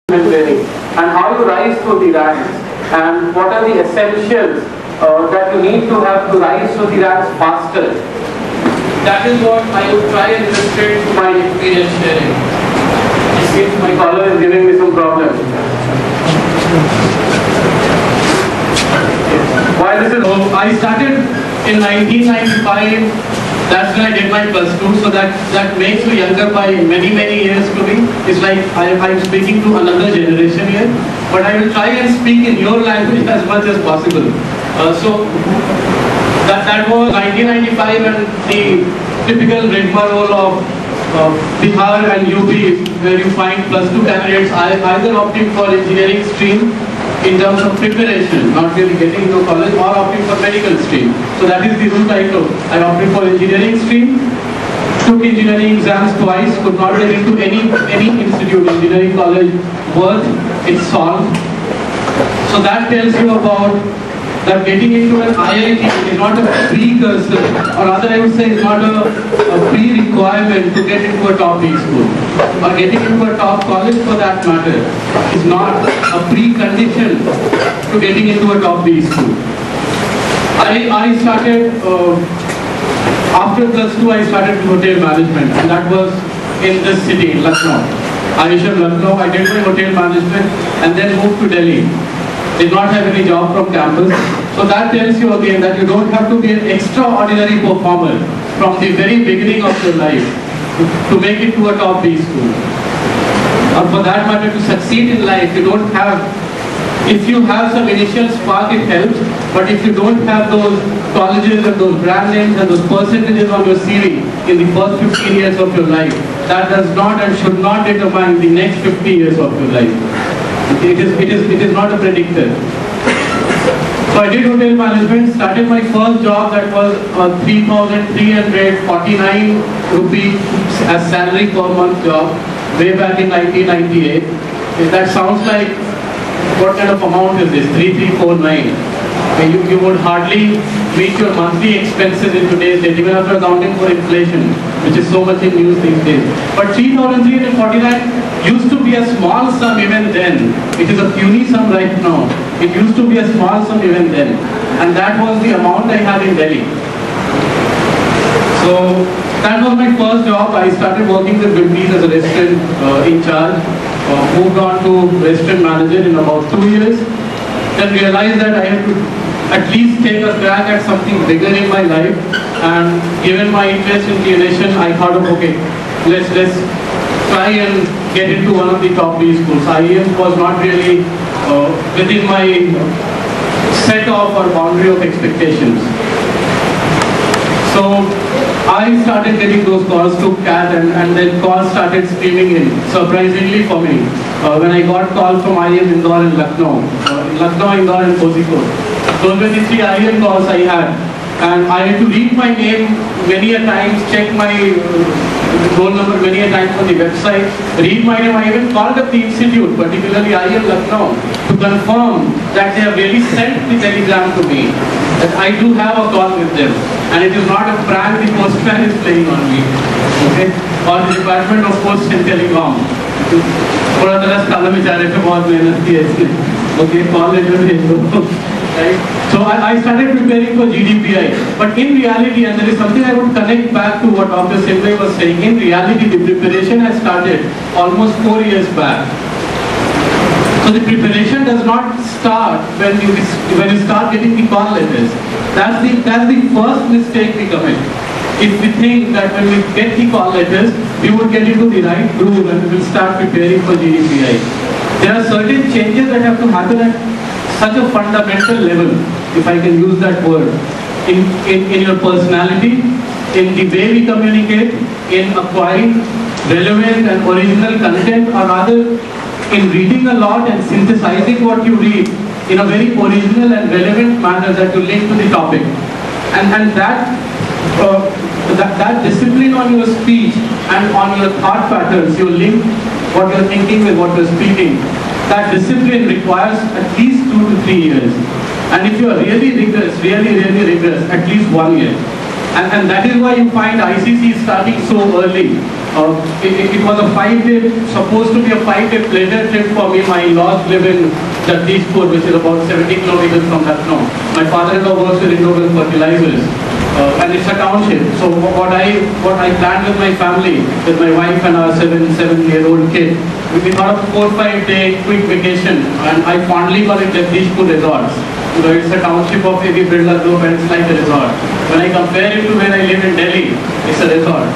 training and how you rise through the ranks and what are the essentials that you need to have to rise through the ranks faster. That is what I would try and illustrate to my experience sharing. It seems my collar is giving me some problems. Why this is? I started in 1995. That's when I did my +2, so that makes me younger by many years to me. It's like I'm speaking to another generation here, but I will try and speak in your language as much as possible. So that was 1995, and the typical rigmarole of Bihar and UP, where you find +2 candidates either opting for engineering stream in terms of preparation, not really getting into college, or opting for medical stream. So that is the route I took. I opted for engineering stream, took engineering exams twice, could not get into any institute, engineering college worth its salt. So that tells you about that getting into an IIT is not a precursor, or rather I would say is not a pre-requirement to get into a top B school. Or getting into a top college for that matter is not a precondition to getting into a top B school. I started, after +2 I started hotel management, and that was in this city, Lucknow. I was in Lucknow, I did my hotel management and then moved to Delhi. Did not have any job from campus. So that tells you again that you don't have to be an extraordinary performer from the very beginning of your life to make it to a top B school. Or for that matter, to succeed in life, you don't have, if you have some initial spark, it helps, but if you don't have those colleges and those brand names and those percentages on your CV in the first 15 years of your life, that does not and should not determine the next 50 years of your life. It is not a predictor. So I did hotel management, started my first job, that was 3,349 rupees as salary per month job, way back in 1998. If that sounds like, what kind of amount is this? 3,349. You would hardly meet your monthly expenses in today's date, even after accounting for inflation, which is so much in news these days. But 3,349 used to be a small sum even then. It is a puny sum right now. It used to be a small sum even then. And that was the amount I had in Delhi. So that was my first job. I started working with Wimpies as a restaurant in charge. Moved on to restaurant manager in about 2 years. Then realized that I had to at least take a crack at something bigger in my life. And given my interest in aviation, I thought of, okay, let's try and get into one of the top B schools. IEM was not really within my set of or boundary of expectations. So I started getting those calls to CAT, and then calls started streaming in, surprisingly for me. When I got calls from IEM Indore and Lucknow, Indore and Kozhikode. Those were the 3 IEM calls I had. And I had to read my name many a times, check my roll number many a times on the website, read my name. I even called up the institute, particularly IIM Lucknow, to confirm that they have really sent the telegram to me, that I do have a call with them. And it is not a prank the postman is playing on me. Okay? Or the Department of Post and Telecom. थोड़ा तरह सालों में चारे पे बहुत मेहनत की है इसने. Okay, call letter भेज दो. Right? So I started preparing for GDPI, but in reality, and there is something I would connect back to what Dr. Singh was saying, in reality the preparation has started almost 4 years back. So the preparation does not start when you start getting the call letters. That's the first mistake we commit. If we think that when we get the call letters, we would get into the right groove and we will start preparing for GDPI. There are certain changes that have to happen at such a fundamental level, if I can use that word, in your personality, in the way we communicate, in acquiring relevant and original content, or rather in reading a lot and synthesizing what you read in a very original and relevant manner that you link to the topic. And that discipline on your speech and on your thought patterns, you link what you're thinking with what you're speaking. That discipline requires at least 2 to 3 years. And if you are really rigorous, really rigorous, at least 1 year. And that is why you find ICC starting so early. It was a 5-day, supposed to be a 5-day pleasure trip for me. My in-laws live in Jagdishpur, which is about 70 kilometers from Lucknow. My father-in-law works with Renewable Fertilizers, and it's a township. So what I planned with my family, with my wife and our 7-year-old kid, we thought of 4-5-day quick vacation, and I fondly call it Jagdishpur Resorts. It's a township of AB Birla Group, and it's like a resort. When I compare it to where I live in Delhi, it's a resort.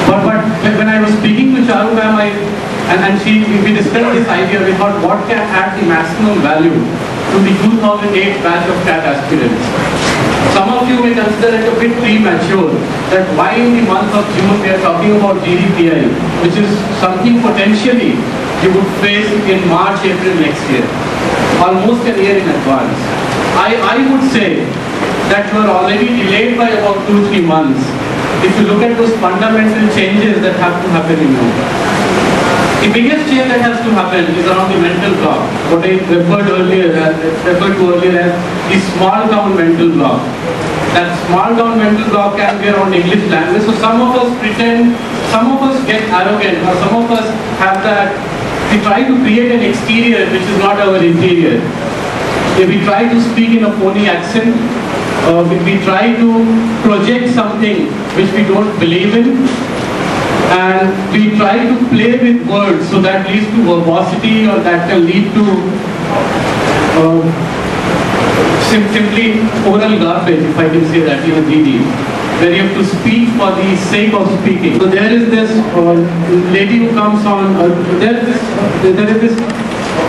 But when I was speaking to Charu ma'am, we discussed this idea. We thought, what can add the maximum value to the 2008 batch of CAT aspirants? Some of you may consider it a bit premature that why in the month of June we are talking about GDPI, which is something potentially you would face in March, April next year, almost a year in advance. I would say that you are already delayed by about 2-3 months. If you look at those fundamental changes that have to happen in you. The biggest change that has to happen is around the mental block, what I referred to earlier as the small town mental block. That small town mental block can be around English language. So some of us pretend, some of us get arrogant, or some of us have that, we try to create an exterior which is not our interior. If we try to speak in a phony accent, we try to project something which we don't believe in, and we try to play with words, so that leads to verbosity, or that can lead to simply oral garbage, if I can say that in a GD, where you have to speak for the sake of speaking. So there is this lady who comes on, there is this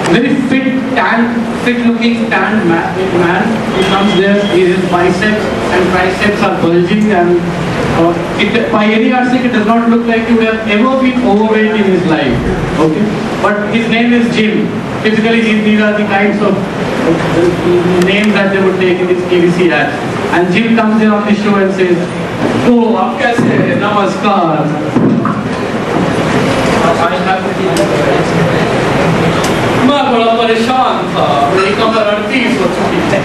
very fit-looking tanned man who comes there. His biceps and triceps are bulging, and by any yardstick it does not look like he would have ever been overweight in his life. Okay, but his name is Jim. Typically these are the kinds of names that they would take in his TVC ads. And Jim comes there on the show and says, "Oh, aap kaise hai? Namaskar." मैं बड़ा परेशान था, मेरी कमर 38 हो चुकी थी।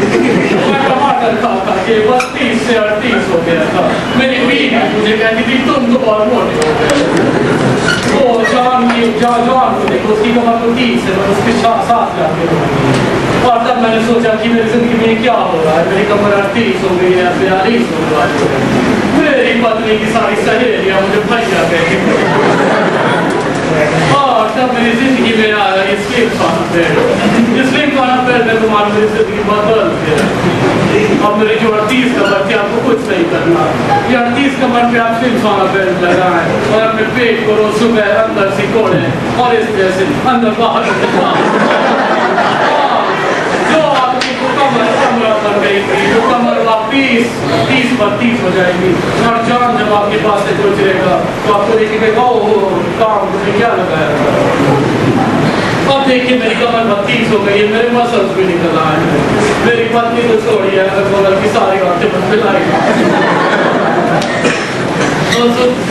मैं टमाटर खाता के 32 से 38 हो गया था। मेरी बीवी मुझे कहती थी तुम तो और मोटे हो गए। वो जान को देखो, उसकी कमर तो 30 है, मैं उसके साथ जाके और तब मैंने सोचा कि मेरी जिंदगी में क्या हो रहा है, मेरी कमर 38 हो गई है, 42 हो गई है। मेरी पत्नी की सारी सहेलियां मुझे भैया कहती और तब मेरी जिंदगी में आ रहा है स्लिम खाना पैर में तुम्हारी मेरी जिंदगी बदल गया। अब मेरी जो 38 कमर थी, आपको कुछ नहीं करना, ये 38 कमर पे आप स्लिम खाना पैर लगाएं और अपने पेट को रोज सुबह अंदर से कोड़ें और इस तरह से अंदर बाहर जो आपकी कमर 15 बन गई थी, वो कमर वापिस 30-32 हो जाएगी। और जान जब आपके पास से गुजरेगा तो आपको देखिएगा, ओह काम तुमने क्या लगाया था। अब देखिए मेरी कमर 32 हो गई है, मेरे मसल्स भी निकल आए हैं। मेरी पत्नी तो छोड़ी है, अगर की सारी औरतें बस मिलाई। So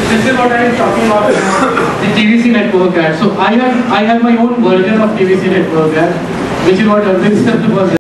this is what I am talking about, the TVC network ad. So I have my own version of TVC network ad, which is what Arvind said was.